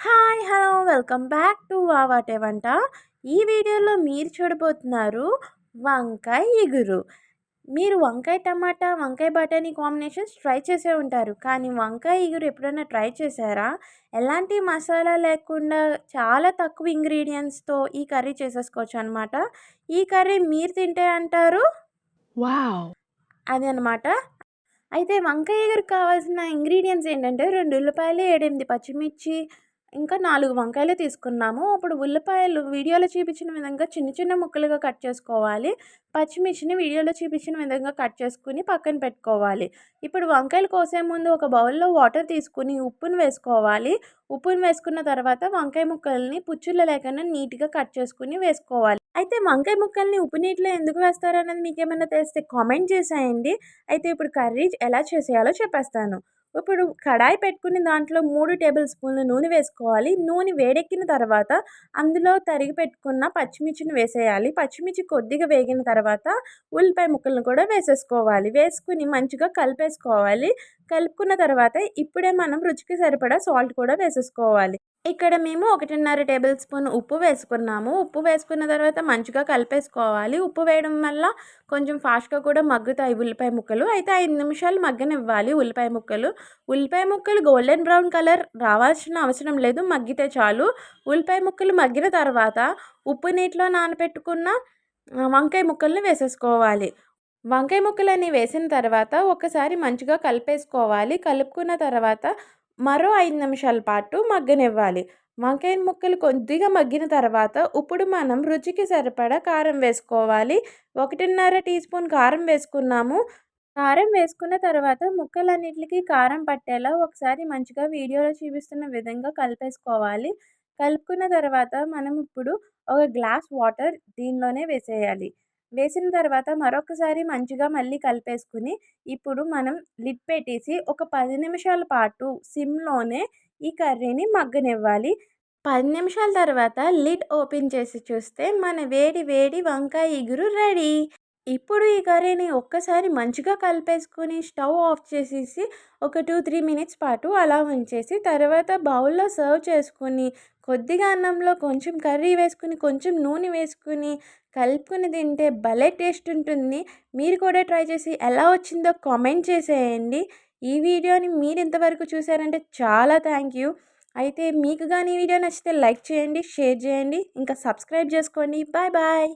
Hi! Hello! Welcome back to వావాటే వంట. ఈ వీడియోలో మీరు చూడబోతున్నారు వంకాయ ఇగురు. మీరు వంకాయ టమాటా, వంకాయ బఠానీ కాంబినేషన్స్ ట్రై చేసే ఉంటారు. కానీ వంకాయ ఇగురు ఎప్పుడైనా ట్రై చేశారా? ఎలాంటి మసాలా లేకుండా చాలా తక్కువ ఇంగ్రీడియెంట్స్‌తో ఈ కర్రీ చేసేసుకోవచ్చనమాట. ఈ కర్రీ మీరు తింటే అంటారు వావ్! అది అనమాట. అయితే వంకాయ ఇగురుకి కావాల్సిన ఇంగ్రీడియెంట్స్ ఏంటంటే 2 ఉల్లిపాయలు, 7, 8 పచ్చిమిర్చి, ఇంకా 4 వంకాయలు తీసుకున్నాము. ఇప్పుడు ఉల్లిపాయలు వీడియోలో చూపించిన విధంగా చిన్న చిన్న ముక్కలుగా కట్ చేసుకోవాలి. పచ్చిమిర్చిని వీడియోలో చూపించిన విధంగా కట్ చేసుకొని పక్కన పెట్టుకోవాలి. ఇప్పుడు వంకాయలు కోసే ముందు ఒక బౌల్‌లో వాటర్ తీసుకొని ఉప్పును వేసుకోవాలి. ఉప్పును వేసుకున్న తర్వాత వంకాయ ముక్కల్ని పుచ్చులు లేకుండా నీట్‌గా కట్ చేసుకొని వేసుకోవాలి. అయితే వంకాయ ముక్కల్ని ఉప్పు నీటిలో ఎందుకు వేస్తారన్నది మీకేమన్నా తెలిస్తే కామెంట్ చేసేయండి. అయితే ఇప్పుడు కర్రీ ఎలా చేసేయాలో చెప్పేస్తాను. ఇప్పుడు కడాయి పెట్టుకుని దాంట్లో 3 టేబుల్ స్పూన్ల నూనె వేసుకోవాలి. నూనె వేడెక్కిన తర్వాత అందులో తరిగి పెట్టుకున్న పచ్చిమిర్చిని వేసేయాలి. పచ్చిమిర్చి కొద్దిగా వేగిన తర్వాత ఉల్లిపాయ ముక్కలను కూడా వేసేసుకోవాలి. వేసుకుని మంచిగా కలిపేసుకోవాలి. కలుపుకున్న తర్వాత ఇప్పుడే మనం రుచికి సరిపడా సాల్ట్ కూడా వేసేసుకోవాలి. ఇక్కడ మేము 1.5 టేబుల్ స్పూన్ ఉప్పు వేసుకున్నాము. ఉప్పు వేసుకున్న తర్వాత మంచిగా కలిపేసుకోవాలి. ఉప్పు వేయడం వల్ల కొంచెం ఫాస్ట్‌గా కూడా మగ్గుతాయి ఉల్లిపాయ ముక్కలు. అయితే 5 నిమిషాలు మగ్గనివ్వాలి ఉల్లిపాయ ముక్కలు. ఉల్లిపాయ ముక్కలు గోల్డెన్ బ్రౌన్ కలర్ రావాల్సిన అవసరం లేదు. మగ్గితే చాలు. ఉల్లిపాయ ముక్కలు మగ్గిన తర్వాత ఉప్పు నీటిలో నానబెట్టుకున్న వంకాయ ముక్కల్ని వేసేసుకోవాలి. వంకాయ ముక్కలన్నీ వేసిన తర్వాత ఒకసారి మంచిగా కలిపేసుకోవాలి. కలుపుకున్న తర్వాత మరో 5 నిమిషాల పాటు మగ్గనివ్వాలి. వంకాయ ముక్కలు కొద్దిగా మగ్గిన తర్వాత ఇప్పుడు మనం రుచికి సరిపడా కారం వేసుకోవాలి. 1.5 టీ స్పూన్ కారం వేసుకున్నాము. కారం వేసుకున్న తర్వాత ముక్కలన్నిటికి కారం పట్టేలా ఒకసారి మంచిగా వీడియోలో చూపిస్తున్న విధంగా కలిపేసుకోవాలి. కలుపుకున్న తర్వాత మనం ఇప్పుడు ఒక గ్లాస్ వాటర్ దీనిలోనే వేసేయాలి. వేసిన తర్వాత మరొకసారి మంచిగా మళ్ళీ కలిపేసుకుని ఇప్పుడు మనం లిడ్ పెట్టేసి ఒక 10 నిమిషాల పాటు సిమ్‌లోనే ఈ కర్రీని మగ్గనివ్వాలి. 10 నిమిషాల తర్వాత లిడ్ ఓపెన్ చేసి చూస్తే మన వేడి వేడి వంకాయ ఇగురు రెడీ. ఇప్పుడు ఈ కర్రీని ఒక్కసారి మంచిగా కలిపేసుకొని స్టవ్ ఆఫ్ చేసేసి ఒక 2-3 మినిట్స్ పాటు అలా ఉంచేసి తర్వాత బౌల్‌లో సర్వ్ చేసుకొని కొద్దిగా అన్నంలో కొంచెం కర్రీ వేసుకొని కొంచెం నూనె వేసుకొని కలుపుకొని తింటే భలే టేస్ట్ ఉంటుంది. మీరు కూడా ట్రై చేసి ఎలా వచ్చిందో కామెంట్ చేసేయండి. ఈ వీడియోని మీరు ఇంతవరకు చూసారంటే చాలా థ్యాంక్ యూ. అయితే మీకు గాని ఈ వీడియో నచ్చితే లైక్ చేయండి, షేర్ చేయండి, ఇంకా సబ్స్క్రైబ్ చేసుకోండి. Bye bye.